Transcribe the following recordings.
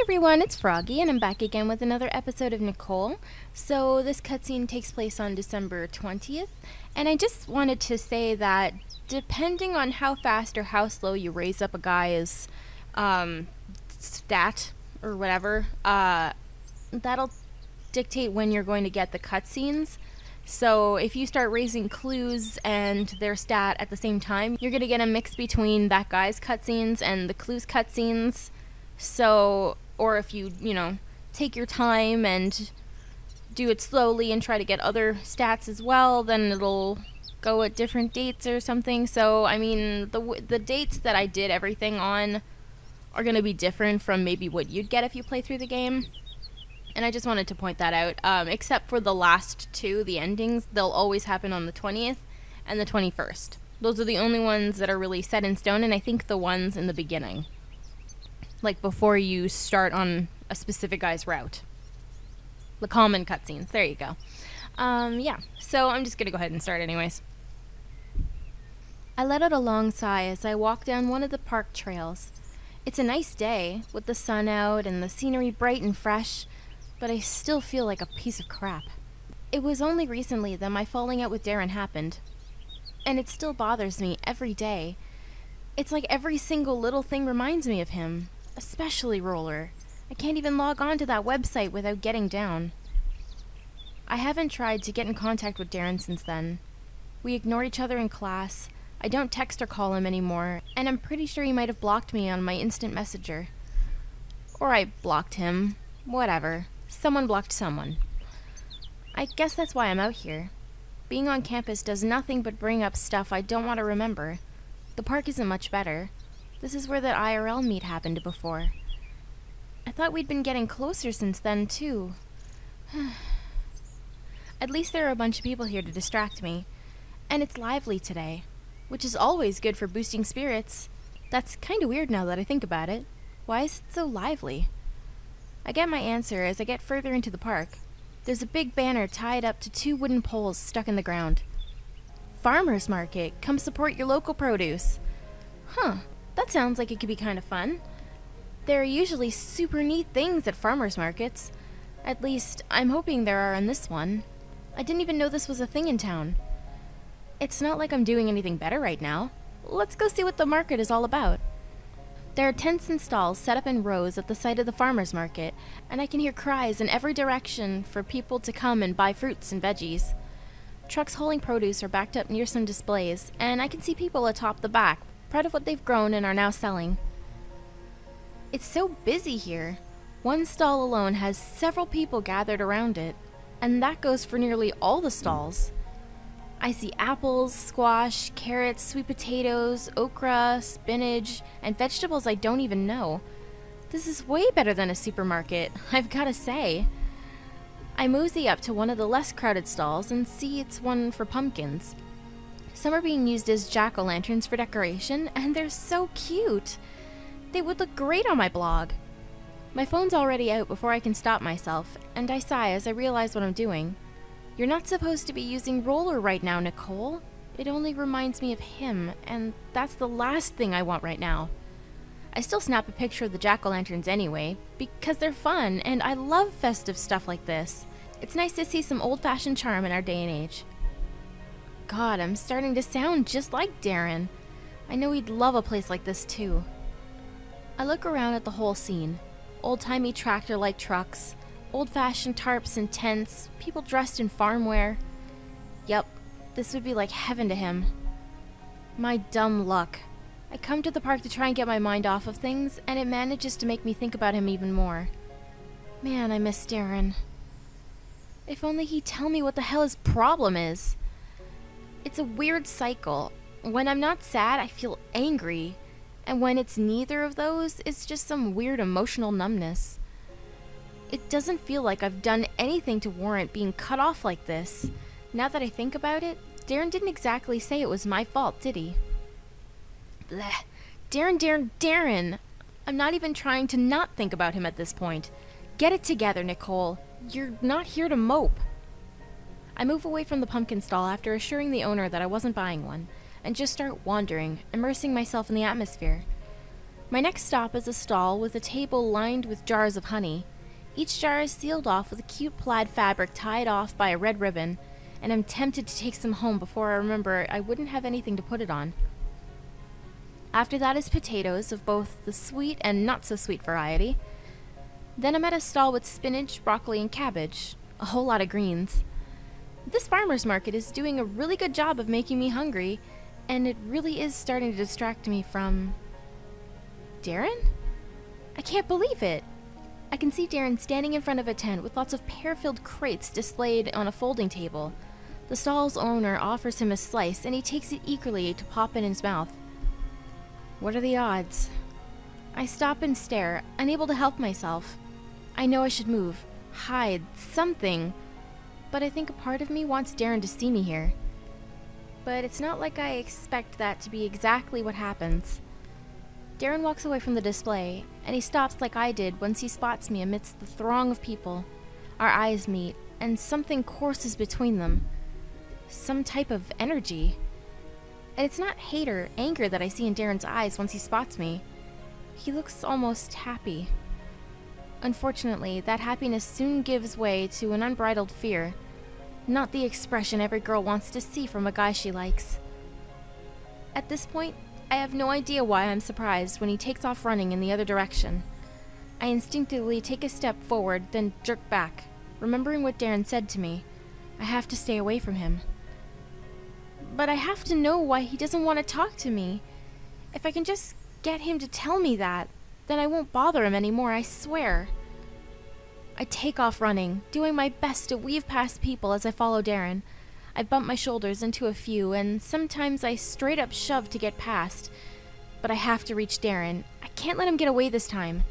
everyone, it's Froggy, and I'm back again with another episode of Nicole. So, this cutscene takes place on December 20th, and I just wanted to say that depending on how fast or how slow you raise up a guy's stat or whatever, that'll dictate when you're going to get the cutscenes. So, if you start raising clues and their stat at the same time, you're going to get a mix between that guy's cutscenes and the clues cutscenes. So, or if you take your time and do it slowly and try to get other stats as well, then it'll go at different dates or something. So, I mean, the dates that I did everything on are going to be different from maybe what you'd get if you play through the game. And I just wanted to point that out. Except for the last two, the endings, they'll always happen on the 20th and the 21st. Those are the only ones that are really set in stone, and I think the ones in the beginning. Like before you start on a specific guy's route. The common cutscenes. There you go. Yeah. So I'm just gonna go ahead and start anyways. I let out a long sigh as I walked down one of the park trails. It's a nice day, with the sun out and the scenery bright and fresh, but I still feel like a piece of crap. It was only recently that my falling out with Darren happened. And it still bothers me every day. It's like every single little thing reminds me of him. Especially Roller. I can't even log on to that website without getting down. I haven't tried to get in contact with Darren since then. We ignore each other in class. I don't text or call him anymore, and I'm pretty sure he might have blocked me on my instant messenger. Or I blocked him. Whatever. Someone blocked someone. I guess that's why I'm out here. Being on campus does nothing but bring up stuff I don't want to remember. The park isn't much better. This is where the IRL meet happened before. I thought we'd been getting closer since then, too. At least there are a bunch of people here to distract me. And it's lively today, which is always good for boosting spirits. That's kinda weird now that I think about it. Why is it so lively? I get my answer as I get further into the park. There's a big banner tied up to two wooden poles stuck in the ground. Farmer's Market, come support your local produce. Huh. That sounds like it could be kind of fun. There are usually super neat things at farmers markets. At least, I'm hoping there are on this one. I didn't even know this was a thing in town. It's not like I'm doing anything better right now. Let's go see what the market is all about. There are tents and stalls set up in rows at the site of the farmers market, and I can hear cries in every direction for people to come and buy fruits and veggies. Trucks hauling produce are backed up near some displays, and I can see people atop the back, proud of what they've grown and are now selling. It's so busy here. One stall alone has several people gathered around it, and that goes for nearly all the stalls. I see apples, squash, carrots, sweet potatoes, okra, spinach, and vegetables I don't even know. This is way better than a supermarket, I've gotta say. I mosey up to one of the less crowded stalls and see it's one for pumpkins. Some are being used as jack-o'-lanterns for decoration, and they're so cute. They would look great on my blog. My phone's already out before I can stop myself, and I sigh as I realize what I'm doing. You're not supposed to be using Roller right now, Nicole. It only reminds me of him, and that's the last thing I want right now. I still snap a picture of the jack-o'-lanterns anyway, because they're fun, and I love festive stuff like this. It's nice to see some old-fashioned charm in our day and age. God, I'm starting to sound just like Darren. I know he'd love a place like this too. I look around at the whole scene. Old-timey tractor-like trucks, old-fashioned tarps and tents, people dressed in farm wear. Yep, this would be like heaven to him. My dumb luck. I come to the park to try and get my mind off of things, and it manages to make me think about him even more. Man, I miss Darren. If only he'd tell me what the hell his problem is. It's a weird cycle. When I'm not sad, I feel angry. And when it's neither of those, it's just some weird emotional numbness. It doesn't feel like I've done anything to warrant being cut off like this. Now that I think about it, Darren didn't exactly say it was my fault, did he? Blech. Darren! I'm not even trying to not think about him at this point. Get it together, Nicole. You're not here to mope. I move away from the pumpkin stall after assuring the owner that I wasn't buying one, and just start wandering, immersing myself in the atmosphere. My next stop is a stall with a table lined with jars of honey. Each jar is sealed off with a cute plaid fabric tied off by a red ribbon, and I'm tempted to take some home before I remember I wouldn't have anything to put it on. After that is potatoes of both the sweet and not so sweet variety. Then I'm at a stall with spinach, broccoli, and cabbage. A whole lot of greens. This farmer's market is doing a really good job of making me hungry, and it really is starting to distract me from... Darren? I can't believe it. I can see Darren standing in front of a tent with lots of pear-filled crates displayed on a folding table. The stall's owner offers him a slice, and he takes it eagerly to pop in his mouth. What are the odds? I stop and stare, unable to help myself. I know I should move, hide, something, but I think a part of me wants Darren to see me here. But it's not like I expect that to be exactly what happens. Darren walks away from the display, and he stops like I did once he spots me amidst the throng of people. Our eyes meet, and something courses between them. Some type of energy. And it's not hate or anger that I see in Darren's eyes once he spots me. He looks almost happy. Unfortunately, that happiness soon gives way to an unbridled fear. Not the expression every girl wants to see from a guy she likes. At this point, I have no idea why I'm surprised when he takes off running in the other direction. I instinctively take a step forward, then jerk back, remembering what Darren said to me. I have to stay away from him. But I have to know why he doesn't want to talk to me. If I can just get him to tell me that, then I won't bother him anymore, I swear. I take off running, doing my best to weave past people as I follow Darren. I bump my shoulders into a few, and sometimes I straight up shove to get past. But I have to reach Darren. I can't let him get away this time.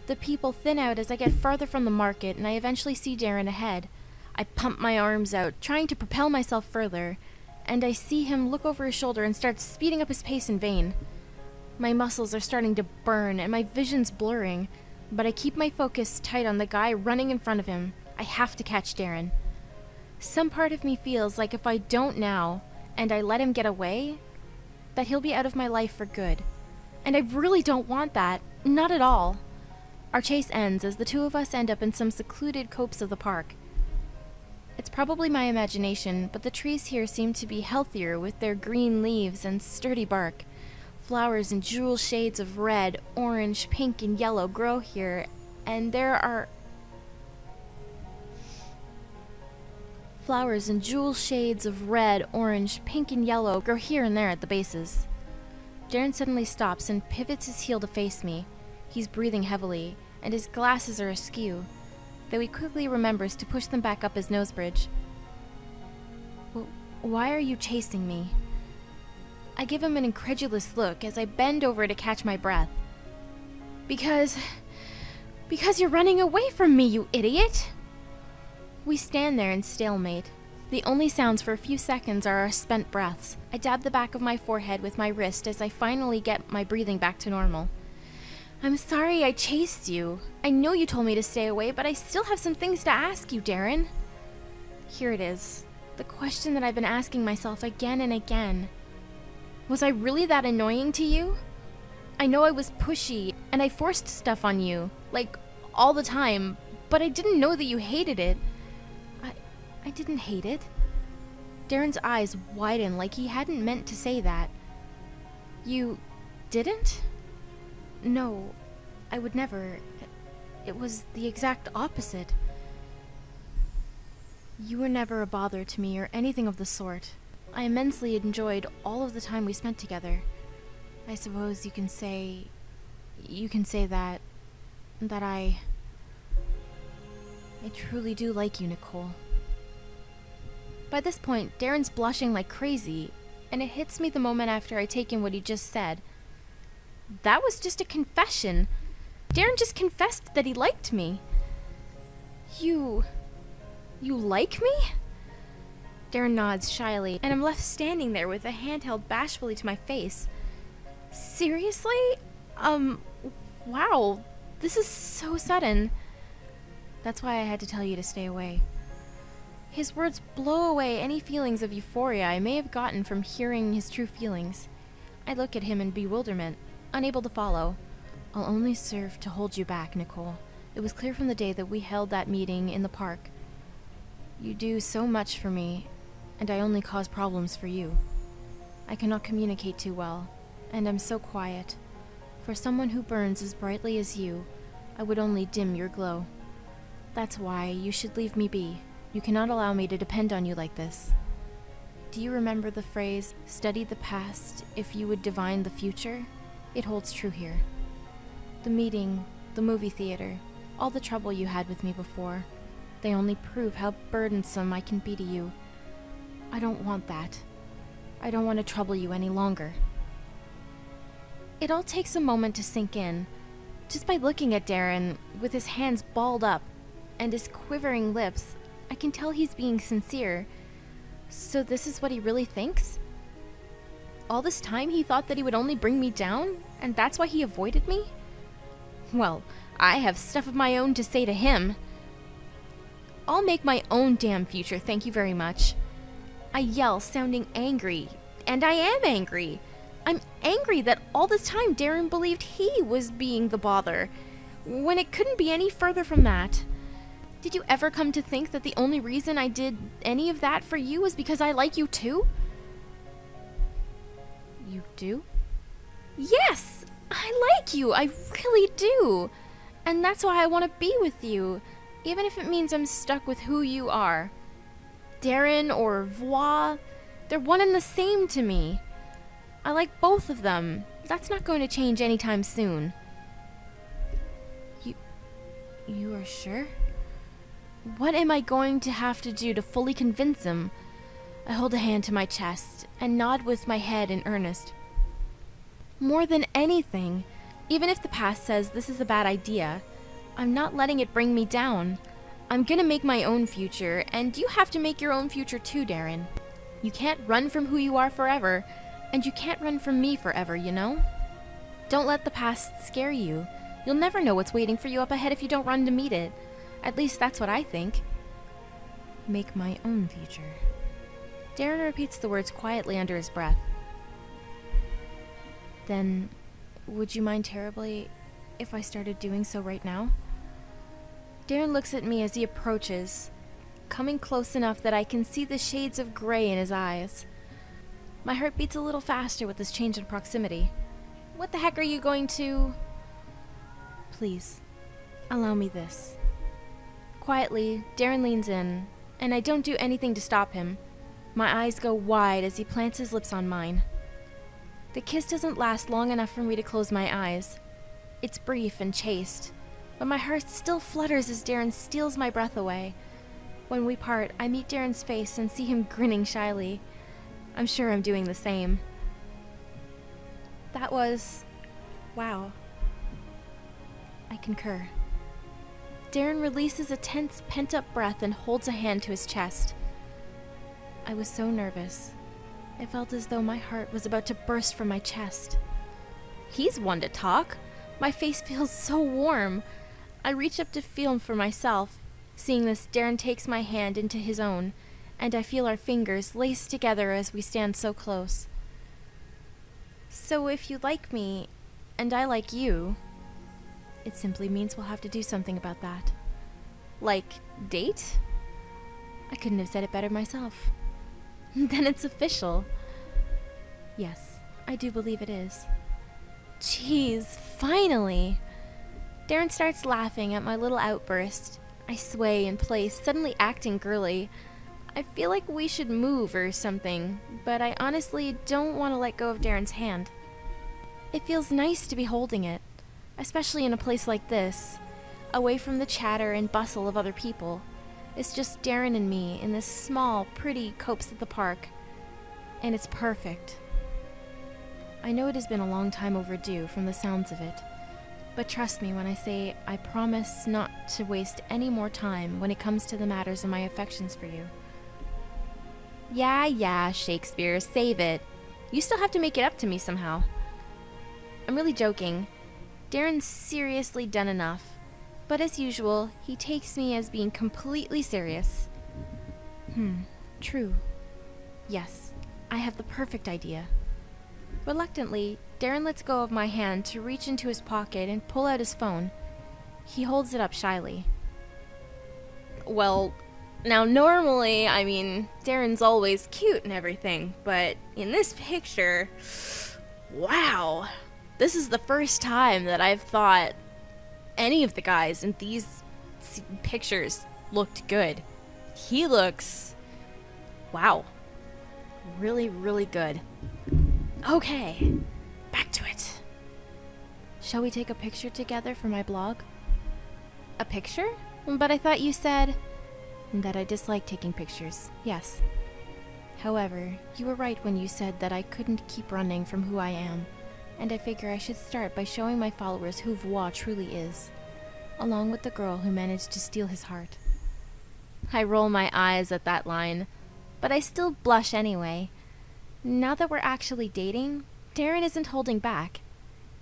The people thin out as I get farther from the market, and I eventually see Darren ahead. I pump my arms out, trying to propel myself further, and I see him look over his shoulder and start speeding up his pace in vain. My muscles are starting to burn, and my vision's blurring, but I keep my focus tight on the guy running in front of him. I have to catch Darren. Some part of me feels like if I don't now, and I let him get away, that he'll be out of my life for good. And I really don't want that. Not at all. Our chase ends as the two of us end up in some secluded copse of the park. It's probably my imagination, but the trees here seem to be healthier with their green leaves and sturdy bark. Flowers in jewel shades of red, orange, pink, and yellow grow here, and there are... Flowers in jewel shades of red, orange, pink, and yellow grow here and there at the bases. Darren suddenly stops and pivots his heel to face me. He's breathing heavily, and his glasses are askew, though he quickly remembers to push them back up his nose bridge. Why are you chasing me? I give him an incredulous look as I bend over to catch my breath. Because you're running away from me, you idiot! We stand there in stalemate. The only sounds for a few seconds are our spent breaths. I dab the back of my forehead with my wrist as I finally get my breathing back to normal. I'm sorry I chased you. I know you told me to stay away, but I still have some things to ask you, Darren. Here it is. The question that I've been asking myself again and again. Was I really that annoying to you? I know I was pushy, and I forced stuff on you, like, all the time, but I didn't know that you hated it. I didn't hate it. Darren's eyes widen like he hadn't meant to say that. You didn't? No, I would never. It was the exact opposite. You were never a bother to me or anything of the sort. I immensely enjoyed all of the time we spent together. I suppose you can say that I truly do like you, Nicole. By this point, Darren's blushing like crazy, and it hits me the moment after I take in what he just said. That was just a confession. Darren just confessed that he liked me. You like me? Darren nods shyly, and I'm left standing there with a hand held bashfully to my face. Seriously? Wow, this is so sudden. That's why I had to tell you to stay away. His words blow away any feelings of euphoria I may have gotten from hearing his true feelings. I look at him in bewilderment. unable to follow. I'll only serve to hold you back, Nicole. It was clear from the day that we held that meeting in the park. You do so much for me, and I only cause problems for you. I cannot communicate too well, and I'm so quiet. For someone who burns as brightly as you, I would only dim your glow. That's why you should leave me be. You cannot allow me to depend on you like this. Do you remember the phrase, study the past if you would divine the future? It holds true here. The meeting, the movie theater, all the trouble you had with me before, they only prove how burdensome I can be to you. I don't want that. I don't want to trouble you any longer. It all takes a moment to sink in. Just by looking at Darren, with his hands balled up and his quivering lips, I can tell he's being sincere. So this is what he really thinks? All this time he thought that he would only bring me down, and that's why he avoided me? Well, I have stuff of my own to say to him. I'll make my own damn future, thank you very much. I yell, sounding angry, and I am angry. I'm angry that all this time Darren believed he was being the bother, when it couldn't be any further from that. Did you ever come to think that the only reason I did any of that for you was because I like you too? You do? Yes! I like you, I really do. And that's why I want to be with you, even if it means I'm stuck with who you are. Darren or Voix, they're one and the same to me. I like both of them. That's not going to change anytime soon. You are sure? What am I going to have to do to fully convince him? I hold a hand to my chest and nod with my head in earnest. More than anything, even if the past says this is a bad idea, I'm not letting it bring me down. I'm gonna make my own future, and you have to make your own future too, Darren. You can't run from who you are forever, and you can't run from me forever, you know? Don't let the past scare you. You'll never know what's waiting for you up ahead if you don't run to meet it. At least that's what I think. Make my own future. Darren repeats the words quietly under his breath. Then, would you mind terribly if I started doing so right now? Darren looks at me as he approaches, coming close enough that I can see the shades of gray in his eyes. My heart beats a little faster with this change in proximity. What the heck are you going to... Please, allow me this. Quietly, Darren leans in, and I don't do anything to stop him. My eyes go wide as he plants his lips on mine. The kiss doesn't last long enough for me to close my eyes. It's brief and chaste, but my heart still flutters as Darren steals my breath away. When we part, I meet Darren's face and see him grinning shyly. I'm sure I'm doing the same. That was... wow. I concur. Darren releases a tense, pent-up breath and holds a hand to his chest. I was so nervous. It felt as though my heart was about to burst from my chest. He's one to talk. My face feels so warm. I reach up to feel him for myself. Seeing this, Darren takes my hand into his own, and I feel our fingers laced together as we stand so close. So if you like me, and I like you, it simply means we'll have to do something about that. Like, date? I couldn't have said it better myself. Then it's official. Yes, I do believe it is. Jeez, finally! Darren starts laughing at my little outburst. I sway in place, suddenly acting girly. I feel like we should move or something, but I honestly don't want to let go of Darren's hand. It feels nice to be holding it, especially in a place like this, away from the chatter and bustle of other people. It's just Darren and me in this small, pretty copse at the park, and it's perfect. I know it has been a long time overdue from the sounds of it, but trust me when I say I promise not to waste any more time when it comes to the matters of my affections for you. Yeah, Shakespeare, save it. You still have to make it up to me somehow. I'm really joking. Darren's seriously done enough. But as usual, he takes me as being completely serious. True. Yes, I have the perfect idea. Reluctantly, Darren lets go of my hand to reach into his pocket and pull out his phone. He holds it up shyly. Well, now normally, Darren's always cute and everything, but in this picture, wow. This is the first time that I've thought any of the guys in these pictures looked good. He looks, wow, really, really good. Okay, back to it. Shall we take a picture together for my blog? A picture? But I thought you said that I dislike taking pictures. Yes. However, you were right when you said that I couldn't keep running from who I am, and I figure I should start by showing my followers who Voix truly is, along with the girl who managed to steal his heart. I roll my eyes at that line, but I still blush anyway. Now that we're actually dating, Darren isn't holding back.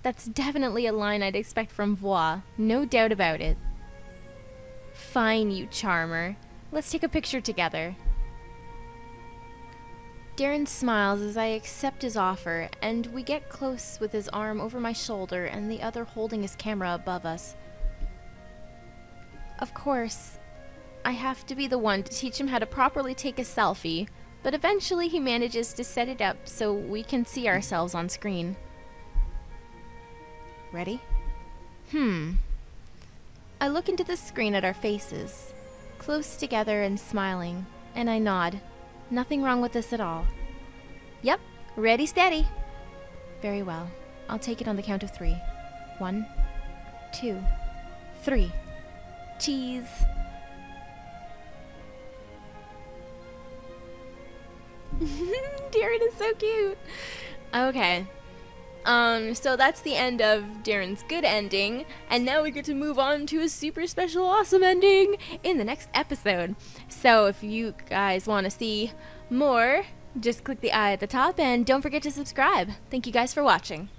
That's definitely a line I'd expect from Voix, no doubt about it. Fine, you charmer. Let's take a picture together. Darren smiles as I accept his offer, and we get close with his arm over my shoulder and the other holding his camera above us. Of course, I have to be the one to teach him how to properly take a selfie, but eventually he manages to set it up so we can see ourselves on screen. Ready? I look into the screen at our faces, close together and smiling, and I nod. Nothing wrong with this at all. Yep, ready, steady. Very well. I'll take it on the count of 3. 1, 2, 3. Cheese. Darren is so cute. Okay. So that's the end of Darren's good ending, and now we get to move on to a super special awesome ending in the next episode. So if you guys want to see more, just click the eye at the top and don't forget to subscribe. Thank you guys for watching.